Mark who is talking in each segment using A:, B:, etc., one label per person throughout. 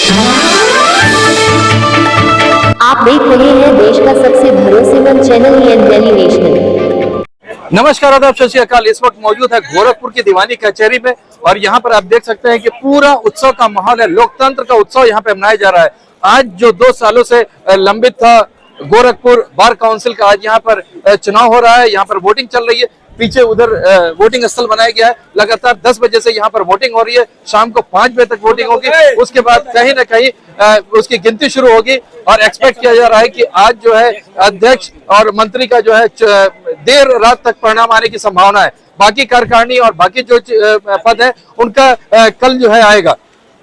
A: आप देख रहे हैं देश का सबसे भरोसेमंद चैनल दिल्ली नेशनल।
B: नमस्कार, आदाब, सत श्री अकाल। इस वक्त मौजूद है गोरखपुर की दीवानी कचहरी में और यहाँ पर आप देख सकते हैं कि पूरा उत्सव का माहौल है। लोकतंत्र का उत्सव यहाँ पे मनाया जा रहा है। आज जो 2 सालों से लंबित था गोरखपुर बार काउंसिल का, आज यहाँ पर चुनाव हो रहा है। यहाँ पर वोटिंग चल रही है। पीछे उधर वोटिंग स्थल बनाया गया है। लगातार 10 बजे से यहाँ पर वोटिंग हो रही है। शाम को 5 बजे तक वोटिंग होगी। उसके बाद कहीं ना कहीं उसकी गिनती शुरू होगी और एक्सपेक्ट किया जा रहा है कि आज जो है अध्यक्ष और मंत्री का जो है देर रात तक परिणाम आने की संभावना है। बाकी कार्यकारिणी और बाकी जो पद है उनका कल जो है आएगा।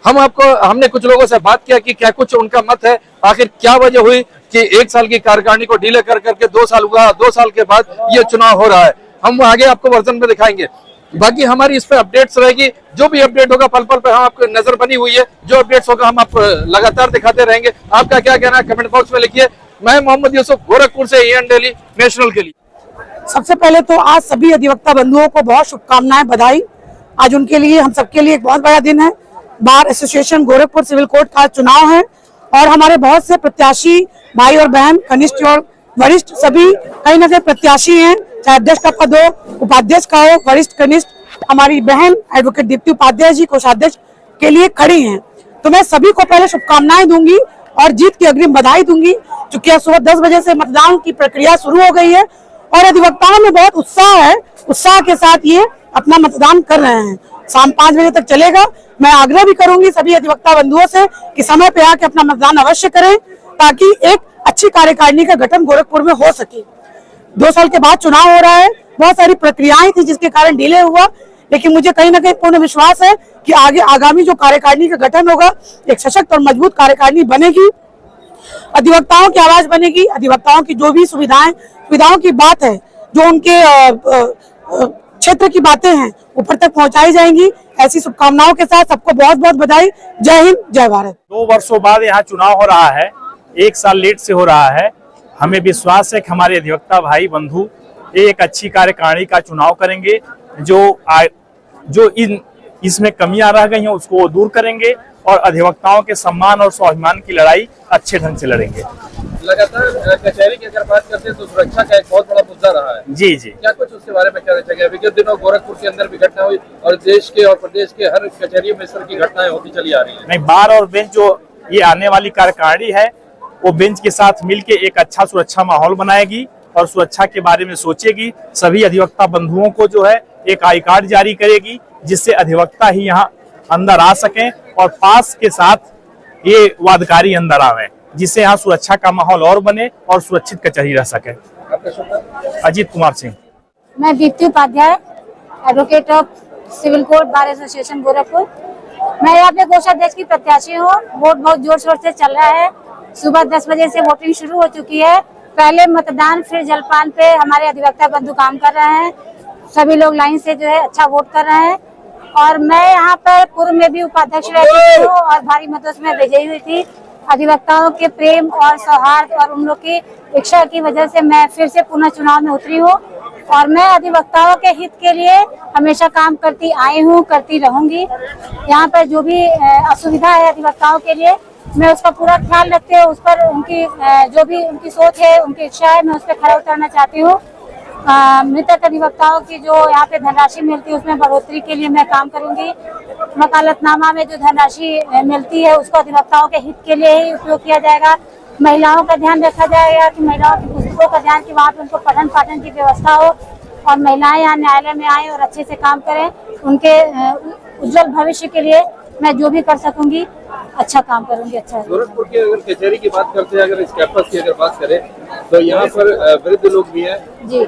B: हमने कुछ लोगों से बात किया कि क्या कुछ उनका मत है, आखिर क्या वजह हुई कि 1 साल की कार्यकारिणी को डिले कर करके 2 साल हुआ, 2 साल के बाद ये चुनाव हो रहा है। हम आगे आपको वर्जन में दिखाएंगे। बाकी हमारी इस पे अपडेट्स रहेगी। जो भी अपडेट होगा पल पल पे हम आपको नजर बनी हुई है। जो अपडेट्स होगा हम आप लगातार दिखाते रहेंगे। आपका क्या कहना है कमेंट बॉक्स में लिखिए। मैं मोहम्मद यूसुफ, गोरखपुर से EN डेली नेशनल के लिए।
C: सबसे पहले तो आज सभी अधिवक्ता बंधुओं को बहुत शुभकामनाएं, बधाई। आज उनके लिए, हम सबके लिए एक बहुत बड़ा दिन है। Bar association Gorakhpur civil court का चुनाव है और हमारे बहुत से प्रत्याशी भाई और बहन, कनिष्ठ और वरिष्ठ, सभी कहीं ना कहीं प्रत्याशी हैं। चाहे अध्यक्ष का पद हो, उपाध्यक्ष का हो, वरिष्ठ कनिष्ठ हमारी बहन एडवोकेट दीप्ति उपाध्याय जी कोषाध्यक्ष के लिए खड़ी हैं। तो मैं सभी को पहले शुभकामनाएं दूंगी और जीत की अग्रिम बधाई दूंगी। क्योंकि सुबह 10 बजे से मतदान की प्रक्रिया शुरू हो गई है और अधिवक्ताओं में बहुत उत्साह है। उत्साह के साथ ये अपना मतदान कर रहे हैं। शाम 5 बजे तक चलेगा। मैं आग्रह भी करूंगी सभी अधिवक्ता बंधुओं से कि समय पे आके अपना मतदान अवश्य करें ताकि एक अच्छी कार्यकारिणी का गठन गोरखपुर में हो सके। 2 साल के बाद चुनाव हो रहा है। बहुत सारी प्रक्रियाएं थी जिसके कारण डिले हुआ, लेकिन मुझे कहीं ना कहीं पूर्ण विश्वास है कि आगामी जो कार्यकारिणी का गठन होगा एक सशक्त और मजबूत कार्यकारिणी बनेगी। अधिवक्ताओं की आवाज बनेगी। अधिवक्ताओं की जो भी सुविधाओं की बात है, जो उनके क्षेत्र की बातें हैं, ऊपर तक पहुंचाई जाएंगी। ऐसी शुभकामनाओं के साथ सबको बहुत बहुत बधाई। जय हिंद, जय भारत।
D: 2 वर्षों बाद यहाँ चुनाव हो रहा है। 1 साल लेट से हो रहा है। हमें विश्वास है कि हमारे अधिवक्ता भाई बंधु एक अच्छी कार्यकारिणी का चुनाव करेंगे। जो इसमें कमियां रह गई हैं उसको वो दूर करेंगे और अधिवक्ताओं के सम्मान और स्वाभिमान की लड़ाई अच्छे ढंग से लड़ेंगे।
B: लगातार कचहरी की अगर बात करते हैं तो सुरक्षा का एक बहुत बड़ा मुद्दा रहा है। जी जी, क्या कुछ उसके बारे में कहना चाहिए? विगत दिनों गोरखपुर के अंदर भी घटना हुई और देश के और प्रदेश के हर कचहरियों में इस तरह की घटनाएं होती चली आ रही है।
D: नहीं, बार और बेंच जो ये आने वाली कार्यकारिणी है वो बेंच के साथ मिलके एक अच्छा सुरक्षा माहौल बनाएगी और सुरक्षा के बारे में सोचेगी। सभी अधिवक्ता बंधुओं को जो है एक आई कार्ड जारी करेगी जिससे अधिवक्ता ही यहाँ अंदर आ सकें और पास के साथ ये वादकारी अंदर आवे, जिससे यहाँ सुरक्षा का माहौल और बने और सुरक्षित कचहरी रह सके। अजीत कुमार सिंह।
E: मैं Dipti Upadhyay, advocate of civil court bar association Gorakhpur. मैं यहाँ पे कोषाध्यक्ष की प्रत्याशी हूँ। वोट बहुत जोर शोर से चल रहा है। सुबह 10 बजे से वोटिंग शुरू हो चुकी है। पहले मतदान फिर जलपान पे हमारे अधिवक्ता बंधु काम कर रहे हैं। सभी लोग लाइन से जो है अच्छा वोट कर रहे हैं और मैं यहाँ पर पूर्व में भी उपाध्यक्ष रह चुकी हूँ और भारी मतों से मैं विजयी हुई थी। अधिवक्ताओं के प्रेम और सौहार्द और उन लोग की इच्छा की वजह से मैं फिर से पुनः चुनाव में उतरी हूँ और मैं अधिवक्ताओं के हित के लिए हमेशा काम करती आई हूँ, करती रहूंगी। यहाँ पर जो भी असुविधा है अधिवक्ताओं के लिए मैं उसका पूरा ख्याल रखते हुए उस पर उनकी जो भी उनकी सोच है, उनकी इच्छा है, मैं उस पर खरा उतरना चाहती हूँ। मृतक अधिवक्ताओं की जो यहाँ पे धनराशि मिलती है उसमें बढ़ोतरी के लिए मैं काम करूंगी। वकालतनामा में जो धनराशि मिलती है उसको अधिवक्ताओं के हित के लिए ही उपयोग किया जाएगा। महिलाओं का ध्यान रखा जाएगा कि महिलाओं की पुस्तकों का ध्यान, कि वहाँ पे उनको पठन पाठन की व्यवस्था हो और महिलाएं यहाँ न्यायालय में आए और अच्छे से काम करें। उनके उज्जवल भविष्य के लिए मैं जो भी कर सकूंगी अच्छा काम करूंगी। अच्छा,
B: गोरखपुर की अगर कचहरी की बात करते हैं, अगर इस कैंपस की अगर बात करें तो यहाँ पर वृद्ध लोग भी हैं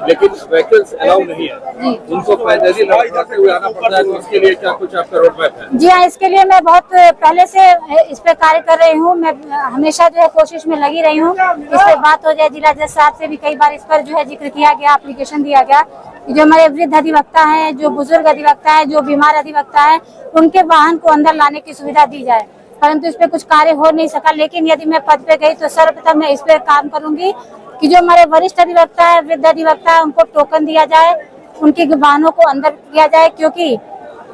B: लेकिन व्हीकल्स अलाउ नहीं है। उनको पैदल लड़ाते हुए आना पड़ता है। तो इसके लिए क्या कुछ आपका रोड मैप है?
E: जी हाँ, इसके लिए मैं बहुत पहले से इस पे कार्य कर रही हूँ। मैं हमेशा जो है कोशिश में लगी रही हूँ। इस पे बात हो जाए, जिला जज साहब से भी कई बार इस पर जो है जिक्र किया गया, एप्लीकेशन दिया गया। जो हमारे वृद्ध अधिवक्ता हैं, जो बुजुर्ग अधिवक्ता हैं, जो बीमार अधिवक्ता हैं, उनके वाहन को अंदर लाने की सुविधा दी जाए। परंतु इस पे कुछ कार्य हो नहीं सका। लेकिन यदि मैं पद पे गई तो सर्वप्रथम मैं इस पे काम करूंगी कि जो हमारे वरिष्ठ अधिवक्ता है, वृद्ध अधिवक्ता है, उनको टोकन दिया जाए, उनके वाहनों को अंदर किया जाए। क्योंकि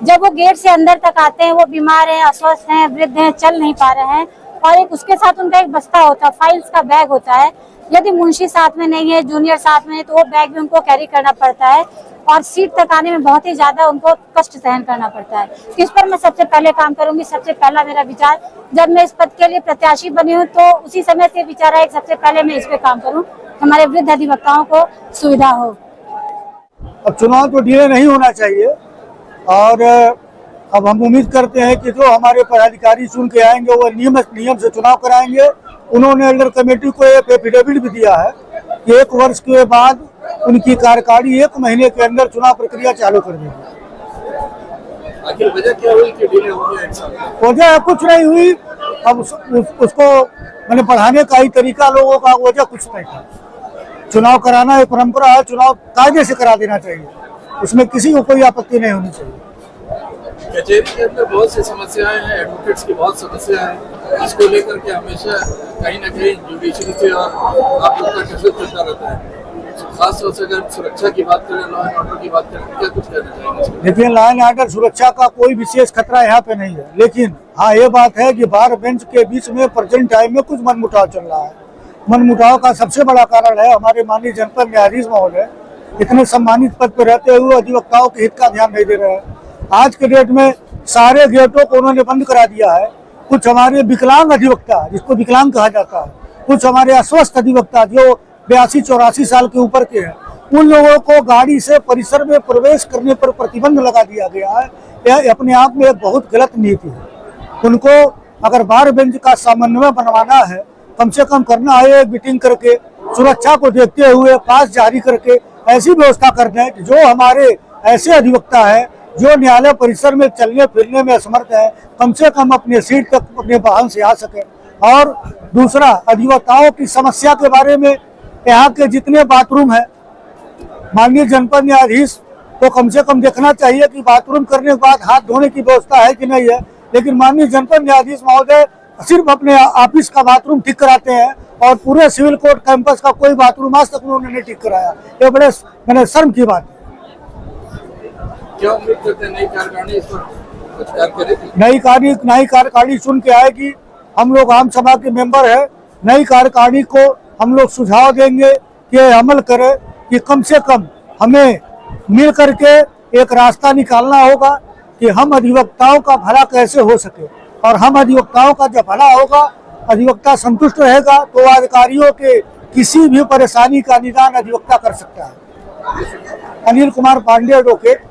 E: जब वो गेट से अंदर तक आते हैं, वो बीमार हैं, अस्वस्थ हैं, वृद्ध हैं, चल नहीं पा रहे हैं, और एक उसके साथ उनका एक बस्ता होता है, फाइल्स का बैग होता है। यदि मुंशी साथ में नहीं है, जूनियर साथ में है, तो वो बैग भी उनको कैरी करना पड़ता है और सीट तक आने में बहुत ही ज्यादा उनको कष्ट सहन करना पड़ता है। इस पर मैं सबसे पहले काम करूंगी। सबसे पहला मेरा विचार, जब मैं इस पद के लिए प्रत्याशी बनी हूँ तो उसी समय से विचार है कि सबसे पहले मैं इस पे काम करूँ, हमारे वृद्ध अधिवक्ताओं को सुविधा हो।
F: अब चुनाव तो डिले नहीं होना चाहिए और अब हम उम्मीद करते हैं कि जो हमारे पदाधिकारी चुन के आएंगे वो नियम से चुनाव कराएंगे। उन्होंने एल्डर कमेटी को एक एफिडेविट भी दिया है कि 1 वर्ष के बाद उनकी कार्यकारिणी 1 महीने के अंदर चुनाव प्रक्रिया चालू कर देगी।
B: आखिर वजह क्या हुई कि डिले हो गया एक साल?
F: वजह कुछ नहीं हुई। अब उसको मैंने पढ़ाने का ही तरीका लोगों का, वजह कुछ नहीं था। चुनाव कराना एक परंपरा है, चुनाव कायदे से करा देना चाहिए, उसमें किसी को कोई आपत्ति नहीं होनी चाहिए।
B: कचहरी के अंदर बहुत सी समस्याएं हैं, एडवोकेट्स की बहुत समस्या है, इसको लेकर के हमेशा कहीं ना कहीं जुडिशरी से और आप लोग का कसरत चलता रहता है। खासतौर से अगर सुरक्षा की बात करें, लॉ एंड ऑर्डर की बात करें, क्या कुछ कहना चाहेंगे?
F: देखिए, लॉ एंड ऑर्डर सुरक्षा का कोई विशेष खतरा यहाँ पे नहीं है, लेकिन हाँ ये बात है कि बार बेंच के बीच में प्रेजेंट टाइम में कुछ मनमुटाव चल रहा है। मनमुटाव का सबसे बड़ा कारण है हमारे माननीय जनपद न्यायाधीश महोदय इतने सम्मानित पद पर रहते हुए अधिवक्ताओं के हित का ध्यान नहीं दे रहे हैं। आज के डेट में सारे गेटों को उन्होंने बंद करा दिया है। कुछ हमारे विकलांग अधिवक्ता, जिसको विकलांग कहा जाता है, कुछ हमारे अस्वस्थ अधिवक्ता जो 82-84 साल के ऊपर के हैं, उन लोगों को गाड़ी से परिसर में प्रवेश करने पर प्रतिबंध लगा दिया गया है। यह अपने आप में एक बहुत गलत नीति है। उनको अगर बार बेंच का समन्वय बनवाना है, कम से कम करना है एक मीटिंग करके, सुरक्षा को देखते हुए पास जारी करके ऐसी व्यवस्था कर दें कि जो हमारे ऐसे अधिवक्ता है जो न्यायालय परिसर में चलने फिरने में असमर्थ है, कम से कम अपने सीट तक अपने वाहन से आ सके। और दूसरा, अधिवक्ताओं की समस्या के बारे में, यहाँ के जितने बाथरूम है, माननीय जनपद न्यायाधीश को कम से कम देखना चाहिए कि बाथरूम करने के बाद हाथ धोने की व्यवस्था है कि नहीं है। लेकिन माननीय जनपद न्यायाधीश महोदय सिर्फ अपने ऑफिस का बाथरूम ठीक कराते हैं और पूरे सिविल कोर्ट कैंपस का कोई बाथरूम आज तक उन्होंने नहीं ठीक कराया। ये बड़े मैंने शर्म की बात है।
B: क्या उम्मीद करते हैं नई कार्यकारिणी इस पर कुछ कार्य करेगी?
F: नई कार्यकारिणी चुन के आएगी। हम लोग आम सभा के मेंबर है, नई कार्यकारिणी को हम लोग सुझाव देंगे कि अमल करे कि कम से कम हमें मिल करके एक रास्ता निकालना होगा कि हम अधिवक्ताओं का भला कैसे हो सके, और हम अधिवक्ताओं का जब भला होगा, अधिवक्ता संतुष्ट रहेगा, तो अधिकारियों के किसी भी परेशानी का निदान अधिवक्ता कर सकता है। अनिल कुमार पांडे, एडवोकेट,